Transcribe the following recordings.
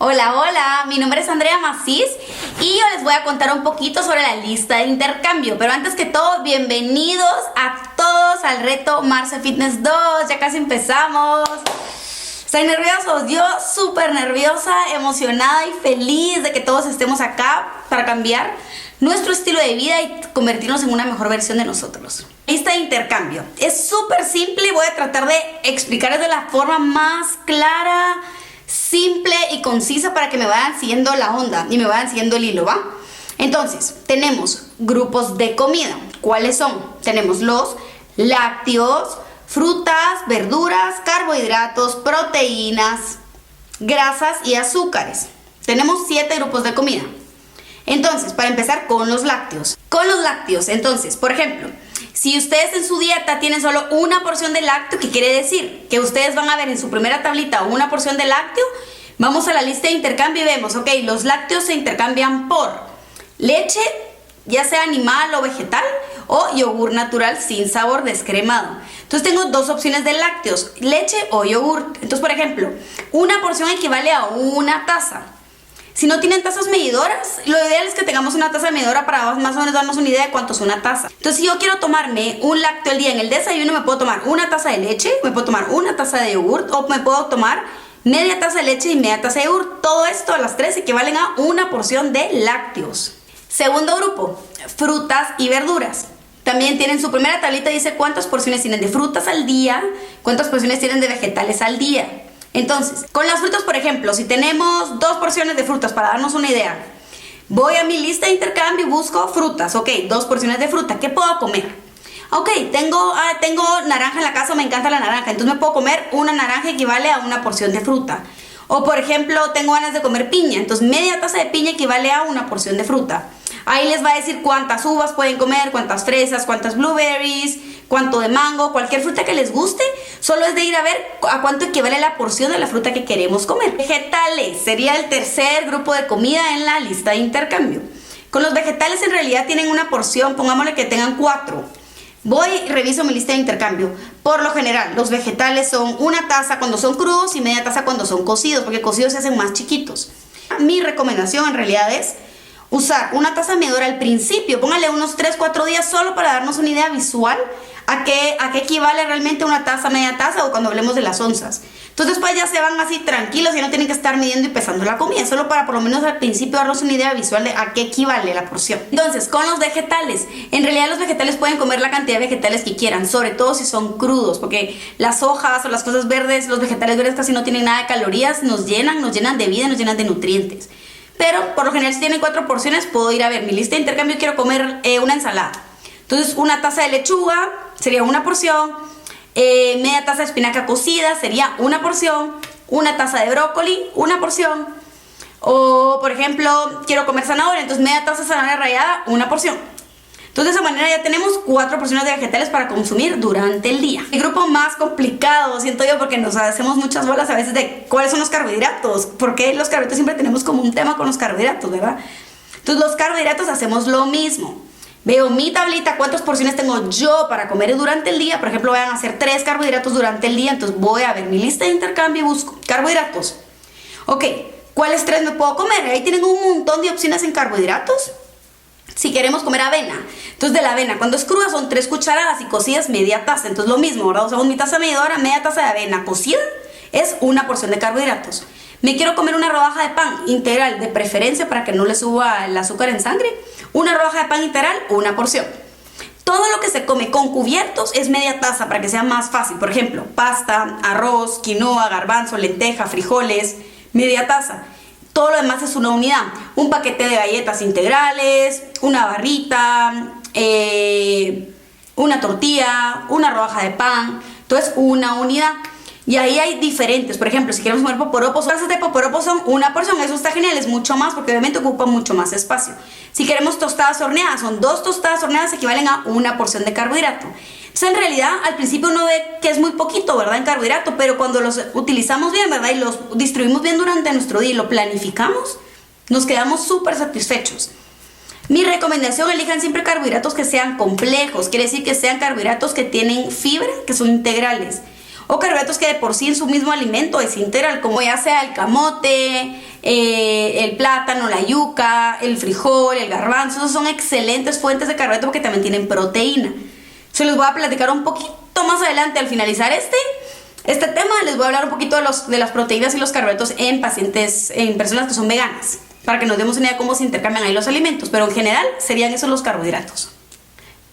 Hola, hola, mi nombre es Andrea Macís y yo les voy a contar un poquito sobre la lista de intercambio. Pero antes que todo, bienvenidos a todos al reto Marce Fitness 2. Ya casi empezamos. ¿Están nerviosos? Yo súper nerviosa, emocionada y feliz de que todos estemos acá para cambiar nuestro estilo de vida y convertirnos en una mejor versión de nosotros. Lista de intercambio. Es súper simple y voy a tratar de explicarles de la forma más clara, simple y concisa para que me vayan siguiendo la onda y me vayan siguiendo el hilo, ¿va? Entonces, tenemos grupos de comida. ¿Cuáles son? Tenemos los lácteos, frutas, verduras, carbohidratos, proteínas, grasas y azúcares. Tenemos 7 grupos de comida. Entonces, para empezar con los lácteos. Entonces, por ejemplo, si ustedes en su dieta tienen solo una porción de lácteo, ¿qué quiere decir? Que ustedes van a ver en su primera tablita una porción de lácteo. Vamos a la lista de intercambio y vemos, ok, los lácteos se intercambian por leche, ya sea animal o vegetal, o yogur natural sin sabor descremado. Entonces tengo dos opciones de lácteos, leche o yogur. Entonces, por ejemplo, una porción equivale a una taza. Si no tienen tazas medidoras, lo ideal es que tengamos una taza medidora para más o menos darnos una idea de cuánto es una taza. Entonces, si yo quiero tomarme un lácteo al día en el desayuno, me puedo tomar una taza de leche, me puedo tomar una taza de yogur o me puedo tomar media taza de leche y media taza de yogur. Todo esto, las tres, equivalen a una porción de lácteos. Segundo grupo, frutas y verduras. También tienen su primera tablita, dice cuántas porciones tienen de frutas al día, cuántas porciones tienen de vegetales al día. Entonces, con las frutas, por ejemplo, si tenemos 2 porciones de frutas, para darnos una idea, voy a mi lista de intercambio y busco frutas. Ok, 2 porciones de fruta. ¿Qué puedo comer? Ok, tengo naranja en la casa, me encanta la naranja. Entonces me puedo comer una naranja, equivale a una porción de fruta. O por ejemplo, tengo ganas de comer piña. Entonces media taza de piña equivale a una porción de fruta. Ahí les va a decir cuántas uvas pueden comer, cuántas fresas, cuántas blueberries, cuánto de mango, cualquier fruta que les guste. Solo es de ir a ver a cuánto equivale la porción de la fruta que queremos comer. Vegetales sería el tercer grupo de comida en la lista de intercambio. Con los vegetales en realidad tienen una porción, pongámosle que tengan 4. Voy y reviso mi lista de intercambio. Por lo general, los vegetales son una taza cuando son crudos y media taza cuando son cocidos, porque cocidos se hacen más chiquitos. Mi recomendación en realidad es usar una taza medidora al principio. Póngale unos 3-4 días solo para darnos una idea visual a qué equivale realmente una taza, media taza o cuando hablemos de las onzas. Entonces después ya se van así tranquilos y no tienen que estar midiendo y pesando la comida, solo para por lo menos al principio darnos una idea visual de a qué equivale la porción. Entonces, con los vegetales, en realidad los vegetales pueden comer la cantidad de vegetales que quieran, sobre todo si son crudos, porque las hojas o las cosas verdes, los vegetales verdes casi no tienen nada de calorías, nos llenan de vida, nos llenan de nutrientes. Pero por lo general si tienen 4 porciones, puedo ir a ver mi lista de intercambio, quiero comer una ensalada. Entonces una taza de lechuga sería una porción, media taza de espinaca cocida sería una porción, una taza de brócoli, una porción. O por ejemplo, quiero comer zanahoria, entonces media taza de zanahoria rallada, una porción. Entonces de esa manera ya tenemos 4 porciones de vegetales para consumir durante el día. El grupo más complicado, siento yo, porque nos hacemos muchas bolas a veces de cuáles son los carbohidratos. Porque los carbohidratos siempre tenemos como un tema con los carbohidratos, ¿verdad? Entonces los carbohidratos hacemos lo mismo. Veo mi tablita, cuántas porciones tengo yo para comer durante el día. Por ejemplo, vayan a hacer 3 carbohidratos durante el día. Entonces voy a ver mi lista de intercambio y busco carbohidratos. Ok, ¿cuáles 3 me puedo comer? Ahí tienen un montón de opciones en carbohidratos. Si queremos comer avena, entonces de la avena, cuando es cruda son 3 cucharadas y cocidas media taza. Entonces lo mismo, ¿verdad? Usamos mi taza medidora, media taza de avena cocida es una porción de carbohidratos. Me quiero comer una rodaja de pan integral, de preferencia para que no le suba el azúcar en sangre. Una rodaja de pan integral, una porción. Todo lo que se come con cubiertos es media taza para que sea más fácil. Por ejemplo, pasta, arroz, quinoa, garbanzo, lenteja, frijoles, media taza. Todo lo demás es una unidad. Un paquete de galletas integrales, una barrita, una tortilla, una rodaja de pan. Entonces, una unidad. Y ahí hay diferentes. Por ejemplo, si queremos comer poporopos, tazas de poporopos son una porción. Eso está genial, es mucho más porque obviamente ocupa mucho más espacio. Si queremos tostadas horneadas, son 2 tostadas horneadas, equivalen a una porción de carbohidrato. Entonces, en realidad, al principio uno ve que es muy poquito, ¿verdad? En carbohidrato, pero cuando los utilizamos bien, ¿verdad? Y los distribuimos bien durante nuestro día y lo planificamos, nos quedamos súper satisfechos. Mi recomendación, elijan siempre carbohidratos que sean complejos. Quiere decir que sean carbohidratos que tienen fibra, que son integrales. o carbohidratos que de por sí en su mismo alimento es integral, como ya sea el camote, el plátano, la yuca, el frijol, el garbanzo. Esos son excelentes fuentes de carbohidratos porque también tienen proteína. Se los voy a platicar un poquito más adelante al finalizar este tema. Les voy a hablar un poquito de las proteínas y los carbohidratos en personas que son veganas, para que nos demos una idea de cómo se intercambian ahí los alimentos, pero en general serían esos los carbohidratos.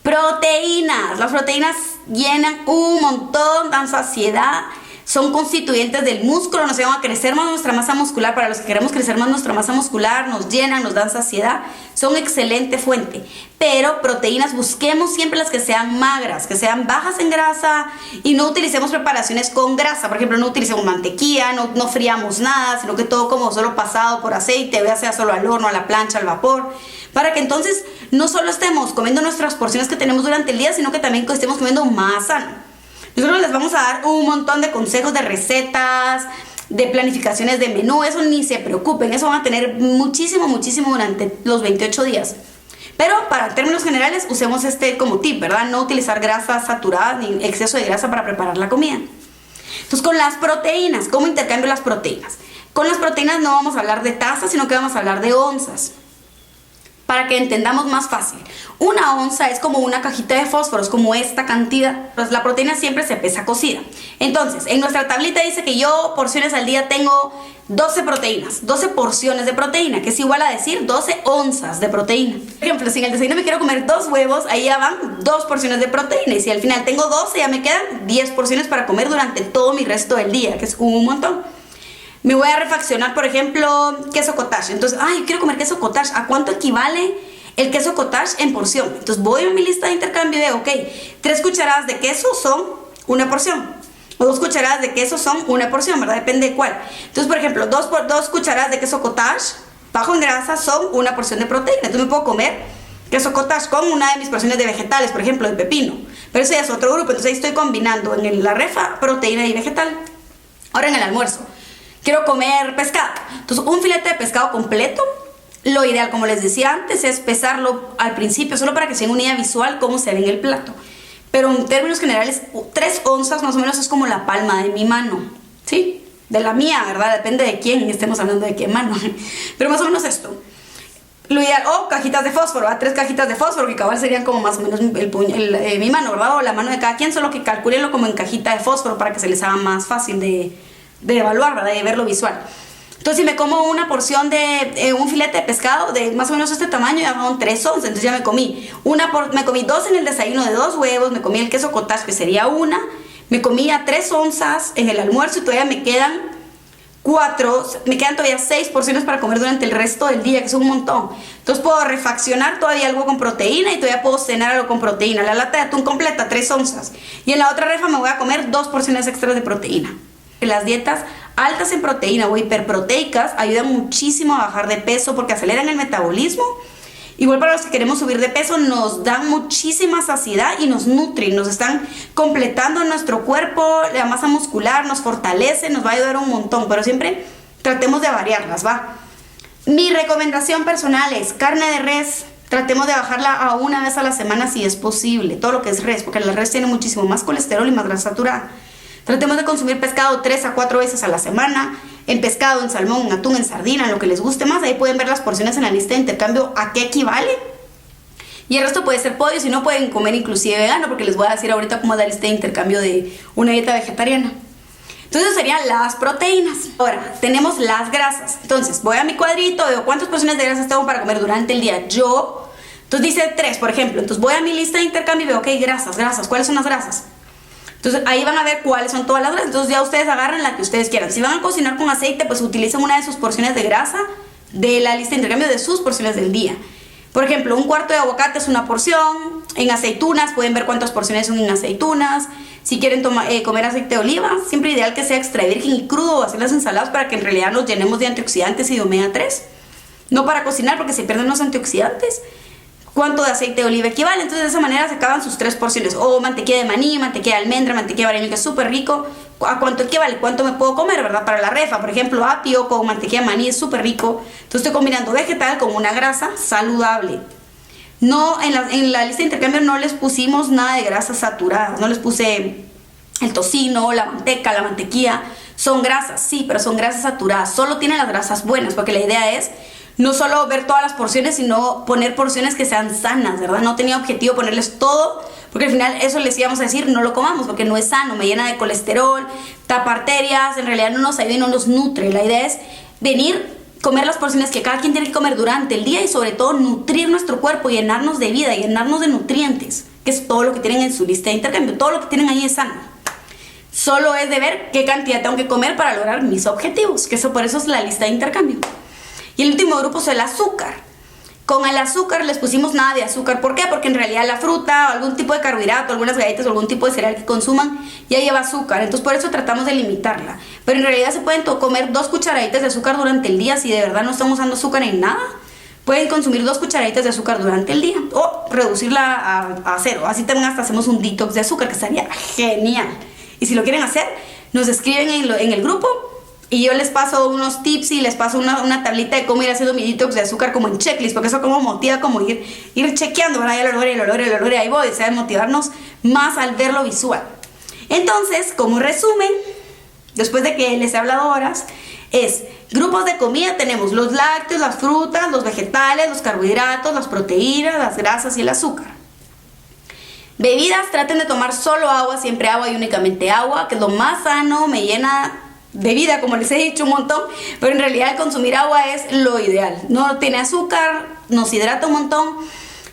Proteínas. Las proteínas llenan un montón, dan saciedad, son constituyentes del músculo, nos ayudan a crecer más nuestra masa muscular. Para los que queremos crecer más nuestra masa muscular, nos llenan, nos dan saciedad, son excelente fuente. Pero proteínas, busquemos siempre las que sean magras, que sean bajas en grasa, y no utilicemos preparaciones con grasa. Por ejemplo, no utilicemos mantequilla, no friamos nada, sino que todo como solo pasado por aceite, ya sea solo al horno, a la plancha, al vapor, para que entonces no solo estemos comiendo nuestras porciones que tenemos durante el día, sino que también estemos comiendo más sano. Nosotros les vamos a dar un montón de consejos, de recetas, de planificaciones de menú. Eso ni se preocupen, eso van a tener muchísimo durante los 28 días. Pero para términos generales, usemos como tip, ¿verdad? No utilizar grasas saturadas ni exceso de grasa para preparar la comida. Entonces, con las proteínas, ¿cómo intercambio las proteínas? Con las proteínas no vamos a hablar de tazas, sino que vamos a hablar de onzas, para que entendamos más fácil. Una onza es como una cajita de fósforos, como esta cantidad. Pues la proteína siempre se pesa cocida. Entonces, en nuestra tablita dice que yo porciones al día tengo 12 proteínas, 12 porciones de proteína, que es igual a decir 12 onzas de proteína. Por ejemplo, si en el desayuno me quiero comer 2 huevos, ahí ya van 2 porciones de proteína. Y si al final tengo 12, ya me quedan 10 porciones para comer durante todo mi resto del día, que es un montón. Me voy a refaccionar, por ejemplo, queso cottage. Entonces, yo quiero comer queso cottage. ¿A cuánto equivale el queso cottage en porción? Entonces voy a mi lista de intercambio de, 3 cucharadas de queso son una porción. O 2 cucharadas de queso son una porción, ¿verdad? Depende de cuál. Entonces, por ejemplo, 2 cucharadas de queso cottage, bajo en grasa, son una porción de proteína. Entonces me puedo comer queso cottage con una de mis porciones de vegetales, por ejemplo, de pepino. Pero eso ya es otro grupo. Entonces ahí estoy combinando en la refa proteína y vegetal. Ahora en el almuerzo quiero comer pescado. Entonces, un filete de pescado completo. Lo ideal, como les decía antes, es pesarlo al principio, solo para que se den una idea visual cómo se ve en el plato. Pero en términos generales, 3 onzas más o menos es como la palma de mi mano, ¿sí? De la mía, ¿verdad? Depende de quién, estemos hablando de qué mano. Pero más o menos esto. Lo ideal, cajitas de fósforo, 3 cajitas de fósforo, que cabal serían como más o menos mi mano, ¿verdad? O la mano de cada quien, solo que calculenlo como en cajita de fósforo para que se les haga más fácil de evaluar, ¿verdad? De verlo visual. Entonces, si me como una porción de un filete de pescado de más o menos este tamaño, ya son 3 onzas. Entonces ya me comí 2 en el desayuno de 2 huevos, me comí el queso cottage, que sería 1, me comía 3 onzas en el almuerzo y todavía me quedan todavía 6 porciones para comer durante el resto del día, que es un montón. Entonces puedo refaccionar todavía algo con proteína y todavía puedo cenar algo con proteína. La lata de atún completa, 3 onzas. Y en la otra refa me voy a comer 2 porciones extras de proteína. Las dietas altas en proteína o hiperproteicas ayudan muchísimo a bajar de peso porque aceleran el metabolismo. Igual para los que queremos subir de peso, nos dan muchísima saciedad y nos nutren, nos están completando nuestro cuerpo, la masa muscular, nos fortalece, nos va a ayudar un montón, pero siempre tratemos de variarlas, ¿va? Mi recomendación personal es carne de res. Tratemos de bajarla a 1 vez a la semana si es posible, todo lo que es res, porque la res tiene muchísimo más colesterol y más grasa saturada. Tratemos de consumir pescado 3 a 4 veces a la semana, en pescado, en salmón, en atún, en sardina, en lo que les guste más. Ahí pueden ver las porciones en la lista de intercambio a qué equivale. Y el resto puede ser pollo, si no pueden comer inclusive vegano, porque les voy a decir ahorita cómo es la lista de intercambio de una dieta vegetariana. Entonces serían las proteínas. Ahora, tenemos las grasas. Entonces, voy a mi cuadrito, veo cuántas porciones de grasas tengo para comer durante el día. Entonces dice 3, por ejemplo. Entonces voy a mi lista de intercambio y veo, grasas. ¿Cuáles son las grasas? Entonces ahí van a ver cuáles son todas las grasas. Entonces ya ustedes agarran la que ustedes quieran. Si van a cocinar con aceite, pues utilicen una de sus porciones de grasa de la lista de intercambio de sus porciones del día. Por ejemplo, un cuarto de aguacate es una porción. En aceitunas pueden ver cuántas porciones son en aceitunas. Si quieren comer aceite de oliva, siempre ideal que sea extra virgen y crudo o hacer las ensaladas para que en realidad nos llenemos de antioxidantes y de omega 3. No para cocinar porque se pierden los antioxidantes. ¿Cuánto de aceite de oliva equivale? Entonces de esa manera se acaban sus 3 porciones. O mantequilla de maní, mantequilla de almendra, mantequilla de vainilla, que es súper rico. ¿A cuánto equivale? ¿Cuánto me puedo comer, verdad? Para la refa, por ejemplo, apio con mantequilla de maní es súper rico. Entonces estoy combinando vegetal con una grasa saludable. No, en la lista de intercambio no les pusimos nada de grasas saturadas. No les puse el tocino, la manteca, la mantequilla, son grasas, sí, pero son grasas saturadas. Solo tienen las grasas buenas, porque la idea es no solo ver todas las porciones, sino poner porciones que sean sanas, ¿verdad? No tenía objetivo ponerles todo, porque al final eso les íbamos a decir, no lo comamos, porque no es sano, me llena de colesterol, tapa arterias, en realidad no nos ayuda y no nos nutre. La idea es venir, comer las porciones que cada quien tiene que comer durante el día y sobre todo nutrir nuestro cuerpo, llenarnos de vida, llenarnos de nutrientes, que es todo lo que tienen en su lista de intercambio. Todo lo que tienen ahí es sano. Solo es de ver qué cantidad tengo que comer para lograr mis objetivos, que eso por eso es la lista de intercambio. Y el último grupo es el azúcar. Con el azúcar les pusimos nada de azúcar. ¿Por qué? Porque en realidad la fruta o algún tipo de carbohidrato, algunas galletas o algún tipo de cereal que consuman ya lleva azúcar. Entonces por eso tratamos de limitarla. Pero en realidad se pueden comer 2 cucharaditas de azúcar durante el día si de verdad no están usando azúcar en nada. Pueden consumir 2 cucharaditas de azúcar durante el día o reducirla a 0. Así también hasta hacemos un detox de azúcar, que estaría genial. Y si lo quieren hacer, nos escriben en el grupo y yo les paso unos tips y les paso una tablita de cómo ir haciendo mi detox de azúcar como en checklist, porque eso como motiva como ir chequeando, ¿verdad? Ya lo logré, ahí voy, o sea, motivarnos más al ver lo visual. Entonces, como resumen, después de que les he hablado horas, es grupos de comida, tenemos los lácteos, las frutas, los vegetales, los carbohidratos, las proteínas, las grasas y el azúcar. Bebidas, traten de tomar solo agua, siempre agua y únicamente agua, que es lo más sano, me llena de vida, como les he dicho un montón, pero en realidad el consumir agua es lo ideal. No tiene azúcar, nos hidrata un montón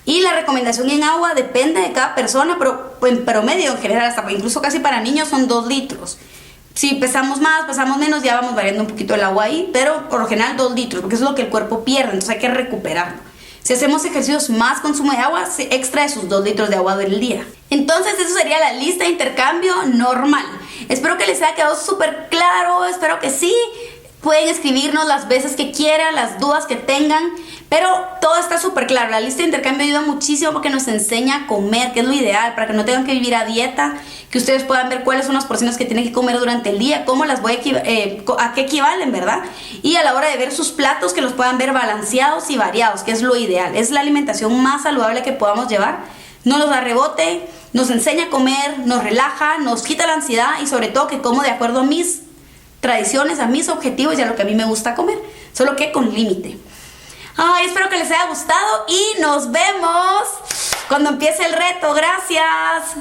y la recomendación en agua depende de cada persona, pero en promedio en general, hasta incluso casi para niños son 2 litros. Si pesamos más, pesamos menos, ya vamos variando un poquito el agua ahí, pero por lo general 2 litros, porque eso es lo que el cuerpo pierde, entonces hay que recuperarlo. Si hacemos ejercicios, más consumo de agua, se extra de sus 2 litros de agua del día. Entonces eso sería la lista de intercambio normal. Espero que les haya quedado súper claro, espero que sí. Pueden escribirnos las veces que quieran, las dudas que tengan, pero todo está súper claro. La lista de intercambio ayuda muchísimo porque nos enseña a comer, que es lo ideal, para que no tengan que vivir a dieta, que ustedes puedan ver cuáles son las porciones que tienen que comer durante el día, cómo las voy a qué equivalen, ¿verdad? Y a la hora de ver sus platos, que los puedan ver balanceados y variados, que es lo ideal. Es la alimentación más saludable que podamos llevar. No nos da rebote, nos enseña a comer, nos relaja, nos quita la ansiedad y sobre todo que como de acuerdo a mis tradiciones, a mis objetivos y a lo que a mí me gusta comer, solo que con límite. Ay, espero que les haya gustado y nos vemos cuando empiece el reto. Gracias.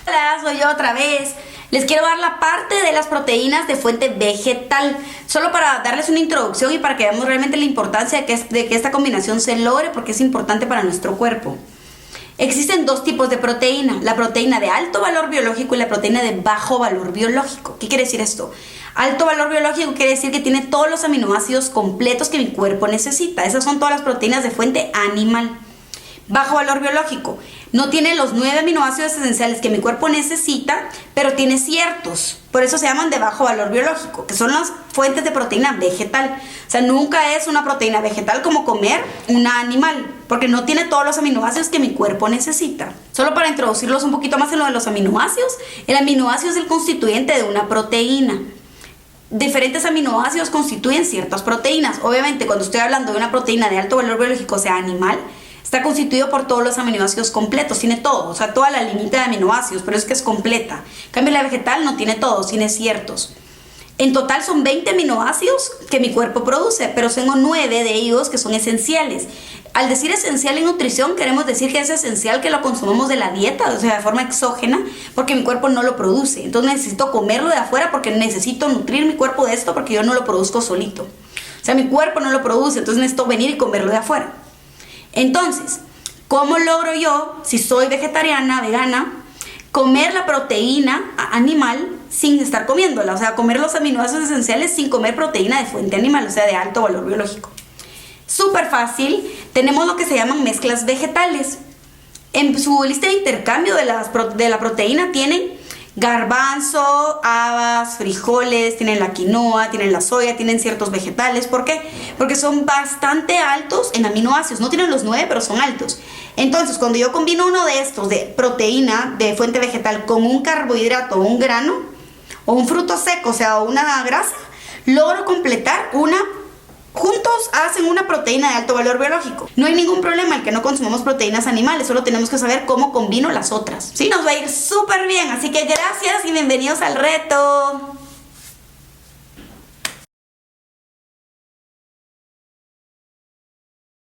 Hola, soy yo otra vez. Les quiero dar la parte de las proteínas de fuente vegetal, solo para darles una introducción y para que veamos realmente la importancia de que esta combinación se logre, porque es importante para nuestro cuerpo. Existen 2 tipos de proteína, la proteína de alto valor biológico y la proteína de bajo valor biológico. ¿Qué quiere decir esto? Alto valor biológico quiere decir que tiene todos los aminoácidos completos que mi cuerpo necesita. Esas son todas las proteínas de fuente animal. Bajo valor biológico no tiene los 9 aminoácidos esenciales que mi cuerpo necesita, pero tiene ciertos. Por eso se llaman de bajo valor biológico, que son las fuentes de proteína vegetal. O sea, nunca es una proteína vegetal como comer una animal, porque no tiene todos los aminoácidos que mi cuerpo necesita. Solo para introducirlos un poquito más en lo de los aminoácidos, el aminoácido es el constituyente de una proteína. Diferentes aminoácidos constituyen ciertas proteínas. Obviamente, cuando estoy hablando de una proteína de alto valor biológico, o sea, animal, está constituido por todos los aminoácidos completos, tiene todo, o sea, toda la liñita de aminoácidos, pero es que es completa. En cambio, la vegetal no tiene todos, tiene ciertos. En total son 20 aminoácidos que mi cuerpo produce, pero tengo 9 de ellos que son esenciales. Al decir esencial en nutrición, queremos decir que es esencial que lo consumamos de la dieta, o sea, de forma exógena, porque mi cuerpo no lo produce. Entonces necesito comerlo de afuera porque necesito nutrir mi cuerpo de esto porque yo no lo produzco solito. O sea, mi cuerpo no lo produce, entonces necesito venir y comerlo de afuera. Entonces, ¿cómo logro yo, si soy vegetariana, vegana, comer la proteína animal sin estar comiéndola? O sea, comer los aminoácidos esenciales sin comer proteína de fuente animal, o sea, de alto valor biológico. Súper fácil, tenemos lo que se llaman mezclas vegetales. En su lista de intercambio de la proteína tienen garbanzo, habas, frijoles, tienen la quinoa, tienen la soya, tienen ciertos vegetales. ¿Por qué? Porque son bastante altos en aminoácidos. No tienen los 9, pero son altos. Entonces, cuando yo combino uno de estos de proteína de fuente vegetal con un carbohidrato o un grano o un fruto seco, o sea, una grasa, logro completar juntos hacen en una proteína de alto valor biológico. No hay ningún problema en que no consumamos proteínas animales, solo tenemos que saber cómo combino las otras. Sí, nos va a ir súper bien, así que gracias y bienvenidos al reto.